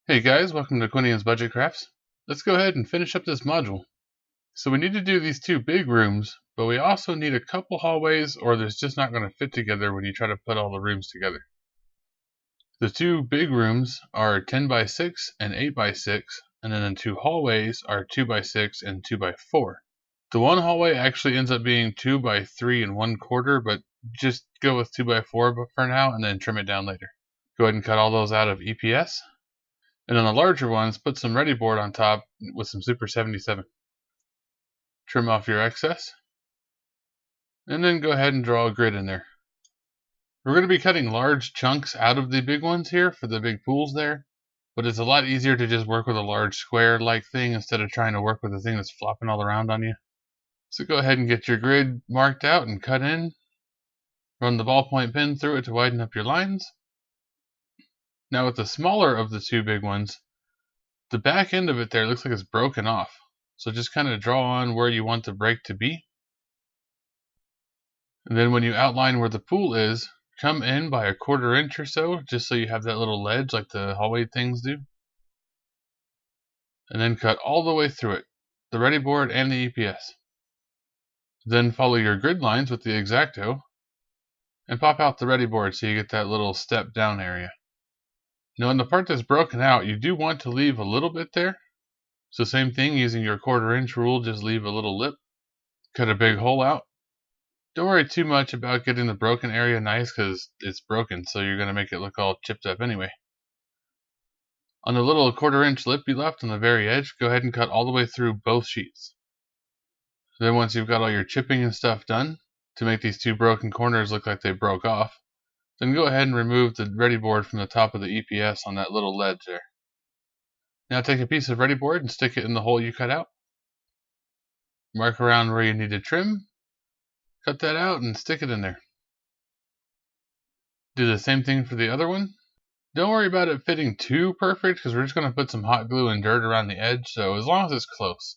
Hey guys, welcome to Quinian's Budget Crafts. Let's go ahead and finish up this module. So we need to do these two big rooms, but we also need a couple hallways or there's just not going to fit together when you try to put all the rooms together. The two big rooms are 10 by 6 and 8 by 6, and then the two hallways are 2 by 6 and 2 by 4. The one hallway actually ends up being 2 by 3 and 1/4, but just go with 2 by 4 for now and then trim it down later. Go ahead and cut all those out of EPS. And on the larger ones, put some ready board on top with some Super 77. Trim off your excess. And then go ahead and draw a grid in there. We're going to be cutting large chunks out of the big ones here for the big pools there. But it's a lot easier to just work with a large square-like thing instead of trying to work with a thing that's flopping all around on you. So go ahead and get your grid marked out and cut in. Run the ballpoint pen through it to widen up your lines. Now with the smaller of the two big ones, the back end of it there looks like it's broken off. So just kind of draw on where you want the break to be. And then when you outline where the pool is, come in by 1/4 inch or so, just so you have that little ledge like the hallway things do. And then cut all the way through it, the ready board and the EPS. Then follow your grid lines with the X-Acto and pop out the ready board so you get that little step down area. Now in the part that's broken out, you do want to leave a little bit there. So same thing, using your 1/4 inch rule, just leave a little lip. Cut a big hole out. Don't worry too much about getting the broken area nice because it's broken, so you're going to make it look all chipped up anyway. On the little 1/4 inch lip you left on the very edge, go ahead and cut all the way through both sheets. Then once you've got all your chipping and stuff done, to make these two broken corners look like they broke off, then go ahead and remove the ready board from the top of the EPS on that little ledge there. Now take a piece of ready board and stick it in the hole you cut out. Mark around where you need to trim, cut that out and stick it in there. Do the same thing for the other one. Don't worry about it fitting too perfect because we're just going to put some hot glue and dirt around the edge, so as long as it's close.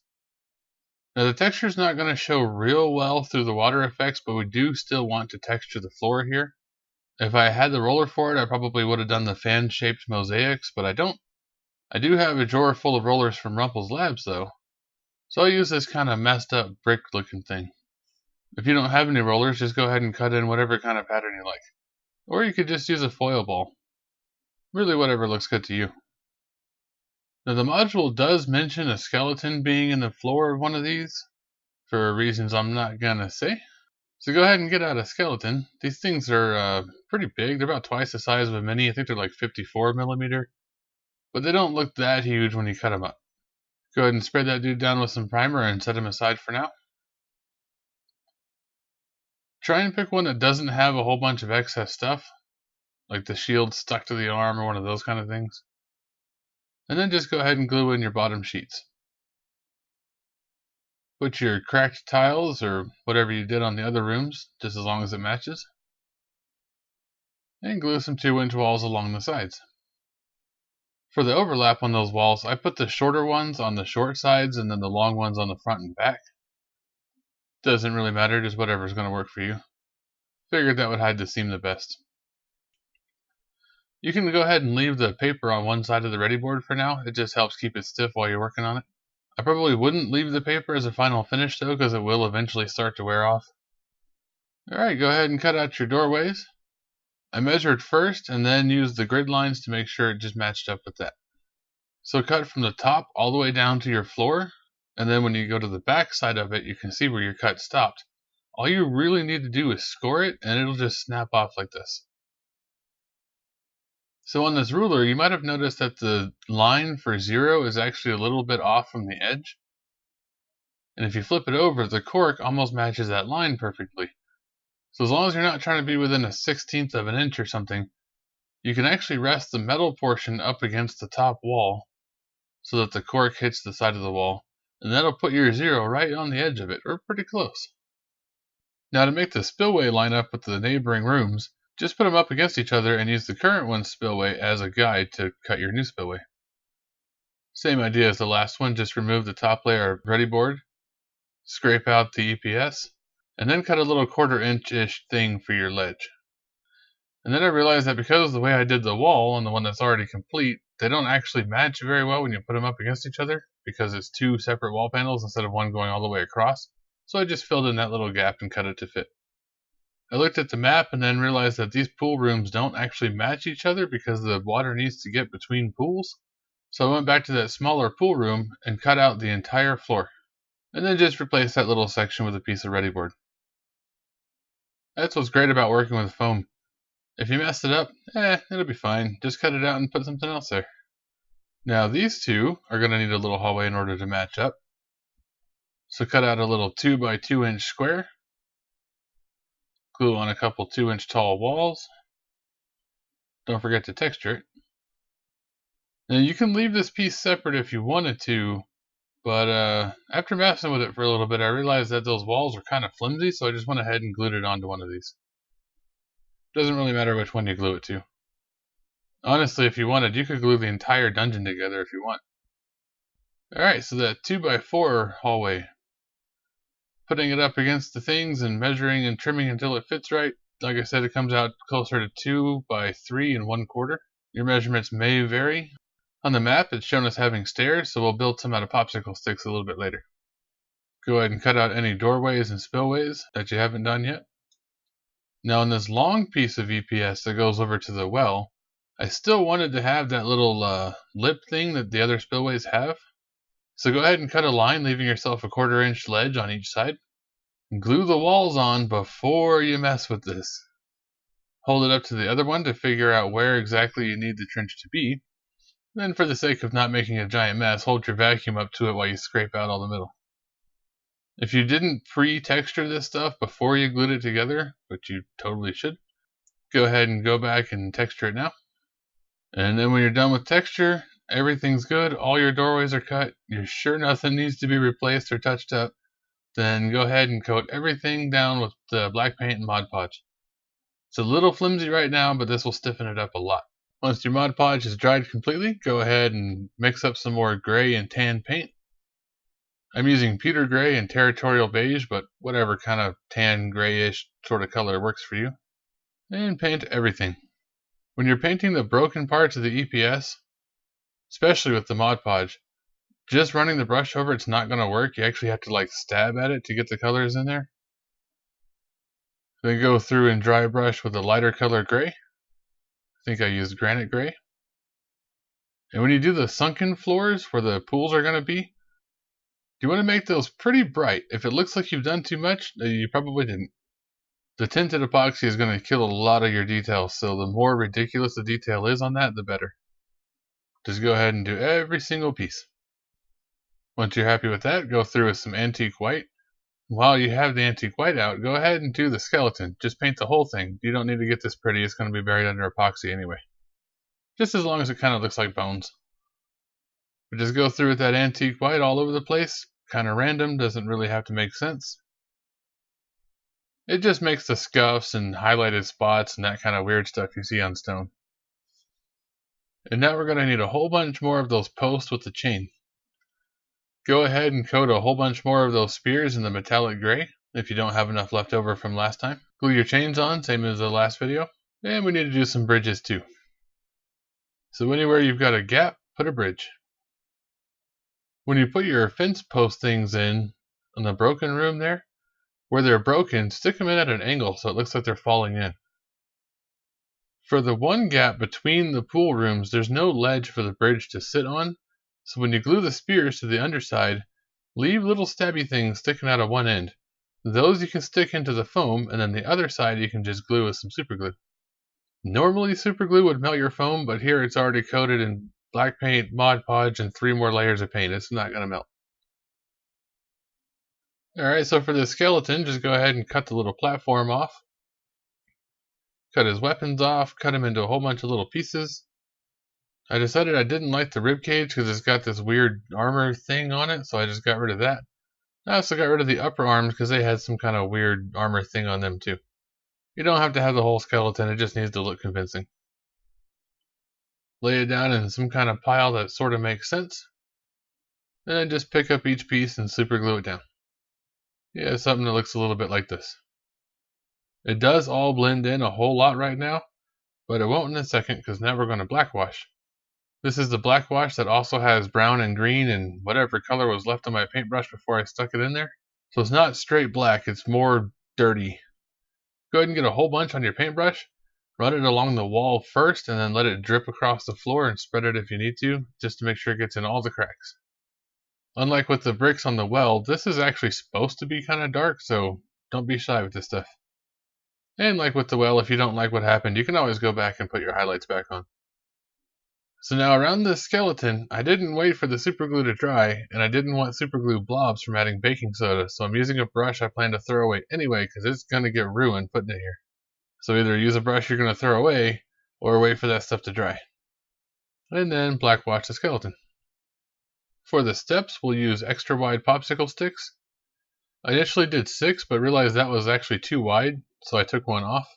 Now the texture is not going to show real well through the water effects, but we do still want to texture the floor here. If I had the roller for it, I probably would have done the fan-shaped mosaics, but I don't. I do have a drawer full of rollers from Rumple's Labs though, so I'll use this kind of messed up brick looking thing. If you don't have any rollers, just go ahead and cut in whatever kind of pattern you like. Or you could just use a foil ball. Really whatever looks good to you. Now the module does mention a skeleton being in the floor of one of these, for reasons I'm not gonna say. So go ahead and get out a skeleton. These things are pretty big. They're about twice the size of a mini. I think they're like 54mm. But they don't look that huge when you cut them up. Go ahead and spray that dude down with some primer and set him aside for now. Try and pick one that doesn't have a whole bunch of excess stuff, like the shield stuck to the arm or one of those kind of things. And then just go ahead and glue in your bottom sheets. Put your cracked tiles or whatever you did on the other rooms, just as long as it matches. And glue some 2-inch walls along the sides. For the overlap on those walls, I put the shorter ones on the short sides and then the long ones on the front and back. Doesn't really matter, just whatever's going to work for you. Figured that would hide the seam the best. You can go ahead and leave the paper on one side of the ready board for now. It just helps keep it stiff while you're working on it. I probably wouldn't leave the paper as a final finish though, because it will eventually start to wear off. Alright, go ahead and cut out your doorways. I measured first and then used the grid lines to make sure it just matched up with that. So cut from the top all the way down to your floor, and then when you go to the back side of it, you can see where your cut stopped. All you really need to do is score it, and it'll just snap off like this. So on this ruler, you might have noticed that the line for 0 is actually a little bit off from the edge. And if you flip it over, the cork almost matches that line perfectly. So as long as you're not trying to be within a 1/16 of an inch or something, you can actually rest the metal portion up against the top wall so that the cork hits the side of the wall, and that'll put your 0 right on the edge of it, or pretty close. Now to make the spillway line up with the neighboring rooms, just put them up against each other and use the current one's spillway as a guide to cut your new spillway. Same idea as the last one, just remove the top layer of ready board, scrape out the EPS, and then cut a little 1/4 inch-ish thing for your ledge. And then I realized that because of the way I did the wall on the one that's already complete, they don't actually match very well when you put them up against each other, because it's two separate wall panels instead of one going all the way across. So I just filled in that little gap and cut it to fit. I looked at the map and then realized that these pool rooms don't actually match each other because the water needs to get between pools. So I went back to that smaller pool room and cut out the entire floor, and then just replaced that little section with a piece of ready board. That's what's great about working with foam. If you messed it up, it'll be fine. Just cut it out and put something else there. Now these two are going to need a little hallway in order to match up. So cut out a little 2 by 2 inch square. Glue on a couple 2-inch tall walls. Don't forget to texture it. Now you can leave this piece separate if you wanted to, but after messing with it for a little bit, I realized that those walls are kind of flimsy, so I just went ahead and glued it onto one of these. Doesn't really matter which one you glue it to. Honestly, if you wanted, you could glue the entire dungeon together if you want. Alright, so that 2 by 4 hallway. Putting it up against the things and measuring and trimming until it fits right. Like I said, it comes out closer to 2 by 3 1/4. Your measurements may vary. On the map, it's shown as having stairs, so we'll build some out of popsicle sticks a little bit later. Go ahead and cut out any doorways and spillways that you haven't done yet. Now on this long piece of EPS that goes over to the well, I still wanted to have that little lip thing that the other spillways have. So go ahead and cut a line, leaving yourself a 1/4 inch ledge on each side. And glue the walls on before you mess with this. Hold it up to the other one to figure out where exactly you need the trench to be. Then for the sake of not making a giant mess, hold your vacuum up to it while you scrape out all the middle. If you didn't pre-texture this stuff before you glued it together, which you totally should, go ahead and go back and texture it now. And then when you're done with texture, everything's good, all your doorways are cut, you're sure nothing needs to be replaced or touched up, then go ahead and coat everything down with the black paint and Mod Podge. It's a little flimsy right now, but this will stiffen it up a lot. Once your Mod Podge is dried completely, go ahead and mix up some more gray and tan paint. I'm using pewter gray and territorial beige, but whatever kind of tan grayish sort of color works for you. And paint everything. When you're painting the broken parts of the EPS, especially with the Mod Podge, just running the brush over it's not going to work. You actually have to stab at it to get the colors in there. Then go through and dry brush with a lighter color gray. I think I used granite gray. And when you do the sunken floors where the pools are going to be, you want to make those pretty bright. If it looks like you've done too much, you probably didn't. The tinted epoxy is going to kill a lot of your details, so the more ridiculous the detail is on that, the better. Just go ahead and do every single piece. Once you're happy with that, go through with some antique white. While you have the antique white out, go ahead and do the skeleton. Just paint the whole thing. You don't need to get this pretty. It's going to be buried under epoxy anyway. Just as long as it kind of looks like bones. But just go through with that antique white all over the place. Kind of random, doesn't really have to make sense. It just makes the scuffs and highlighted spots and that kind of weird stuff you see on stone. And now we're going to need a whole bunch more of those posts with the chain. Go ahead and coat a whole bunch more of those spears in the metallic gray if you don't have enough left over from last time. Glue your chains on, same as the last video. And we need to do some bridges too. So anywhere you've got a gap, put a bridge. When you put your fence post things in the broken room there, where they're broken, stick them in at an angle so it looks like they're falling in. For the one gap between the pool rooms, there's no ledge for the bridge to sit on. So when you glue the spears to the underside, leave little stabby things sticking out of one end. Those you can stick into the foam, and then the other side you can just glue with some super glue. Normally super glue would melt your foam, but here it's already coated in black paint, Mod Podge, and 3 more layers of paint. It's not going to melt. Alright, so for the skeleton, just go ahead and cut the little platform off. Cut his weapons off, cut him into a whole bunch of little pieces. I decided I didn't like the ribcage because it's got this weird armor thing on it, so I just got rid of that. I also got rid of the upper arms because they had some kind of weird armor thing on them too. You don't have to have the whole skeleton, it just needs to look convincing. Lay it down in some kind of pile that sort of makes sense. And then just pick up each piece and super glue it down. Yeah, something that looks a little bit like this. It does all blend in a whole lot right now, but it won't in a second because now we're going to black wash. This is the black wash that also has brown and green and whatever color was left on my paintbrush before I stuck it in there. So it's not straight black, it's more dirty. Go ahead and get a whole bunch on your paintbrush, run it along the wall first, and then let it drip across the floor and spread it if you need to, just to make sure it gets in all the cracks. Unlike with the bricks on the well, this is actually supposed to be kind of dark, so don't be shy with this stuff. And like with the well, if you don't like what happened, you can always go back and put your highlights back on. So now around this skeleton, I didn't wait for the super glue to dry, and I didn't want super glue blobs from adding baking soda, so I'm using a brush I plan to throw away anyway because it's going to get ruined putting it here. So either use a brush you're going to throw away, or wait for that stuff to dry. And then black wash the skeleton. For the steps, we'll use extra wide popsicle sticks. I initially did 6, but realized that was actually too wide, so I took one off.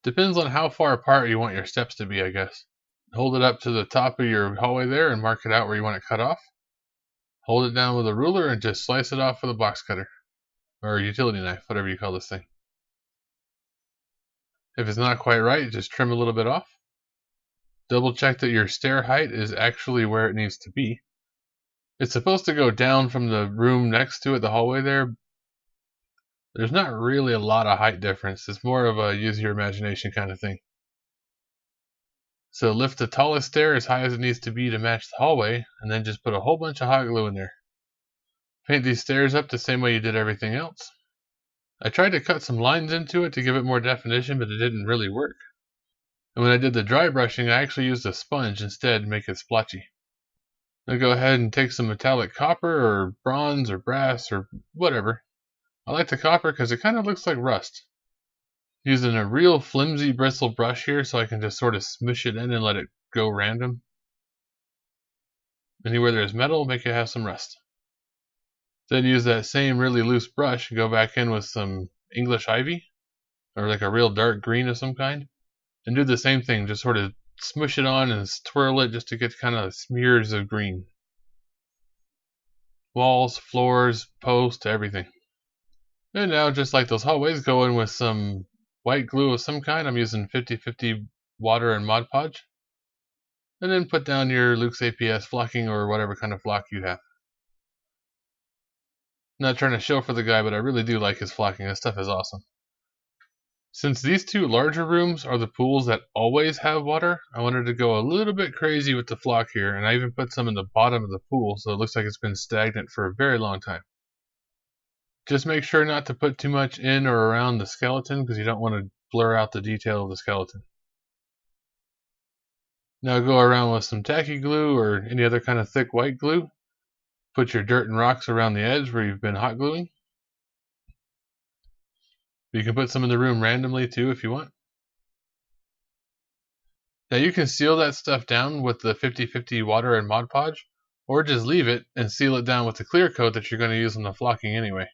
Depends on how far apart you want your steps to be, I guess. Hold it up to the top of your hallway there and mark it out where you want it cut off. Hold it down with a ruler and just slice it off with a box cutter. Or a utility knife, whatever you call this thing. If it's not quite right, just trim a little bit off. Double check that your stair height is actually where it needs to be. It's supposed to go down from the room next to it, the hallway there. There's not really a lot of height difference. It's more of a use your imagination kind of thing. So lift the tallest stair as high as it needs to be to match the hallway, and then just put a whole bunch of hot glue in there. Paint these stairs up the same way you did everything else. I tried to cut some lines into it to give it more definition, but it didn't really work. And when I did the dry brushing, I actually used a sponge instead to make it splotchy. Now go ahead and take some metallic copper or bronze or brass or whatever. I like the copper because it kind of looks like rust. Using a real flimsy bristle brush here so I can just sort of smush it in and let it go random. Anywhere there's metal, make it have some rust. Then use that same really loose brush and go back in with some English ivy, or like a real dark green of some kind, and do the same thing, just sort of smush it on and twirl it just to get kind of smears of green. Walls, floors, posts, everything. And now, just like those hallways, go in with some white glue of some kind. I'm using 50/50 water and Mod Podge. And then put down your Luke's APS flocking or whatever kind of flock you have. Not trying to show for the guy, but I really do like his flocking. This stuff is awesome. Since these two larger rooms are the pools that always have water, I wanted to go a little bit crazy with the flock here, and I even put some in the bottom of the pool, so it looks like it's been stagnant for a very long time. Just make sure not to put too much in or around the skeleton because you don't want to blur out the detail of the skeleton. Now go around with some tacky glue or any other kind of thick white glue. Put your dirt and rocks around the edge where you've been hot gluing. You can put some in the room randomly too if you want. Now you can seal that stuff down with the 50/50 water and Mod Podge, or just leave it and seal it down with the clear coat that you're going to use on the flocking anyway.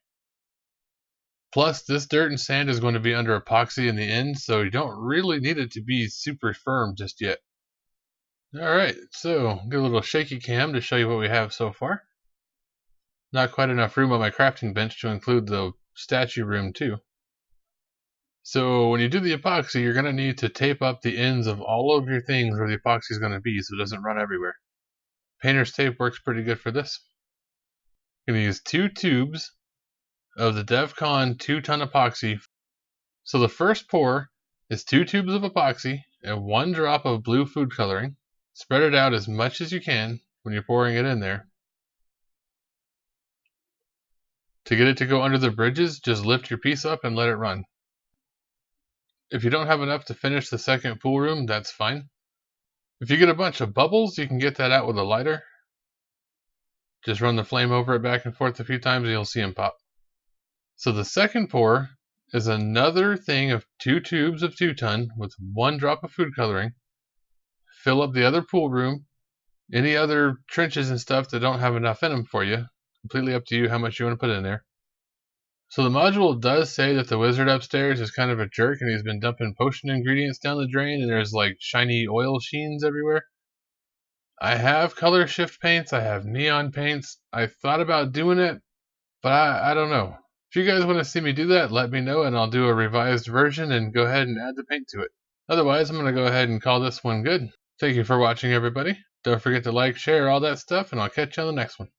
Plus, this dirt and sand is going to be under epoxy in the end, so you don't really need it to be super firm just yet. Alright, so get a little shaky cam to show you what we have so far. Not quite enough room on my crafting bench to include the statue room too. So when you do the epoxy, you're going to need to tape up the ends of all of your things where the epoxy is going to be so it doesn't run everywhere. Painter's tape works pretty good for this. I'm going to use 2 tubes of the DevCon 2-ton epoxy. So the first pour is 2 tubes of epoxy and 1 drop of blue food coloring. Spread it out as much as you can when you're pouring it in there. To get it to go under the bridges, just lift your piece up and let it run. If you don't have enough to finish the second pool room, that's fine. If you get a bunch of bubbles, you can get that out with a lighter. Just run the flame over it back and forth a few times and you'll see them pop. So the second pour is another thing of 2 tubes of 2-ton with 1 drop of food coloring. Fill up the other pool room, any other trenches and stuff that don't have enough in them for you. Completely up to you how much you want to put in there. So the module does say that the wizard upstairs is kind of a jerk and he's been dumping potion ingredients down the drain and there's like shiny oil sheens everywhere. I have color shift paints, I have neon paints. I thought about doing it, but I don't know. If you guys want to see me do that, let me know and I'll do a revised version and go ahead and add the paint to it. Otherwise, I'm going to go ahead and call this one good. Thank you for watching, everybody. Don't forget to like, share, all that stuff, and I'll catch you on the next one.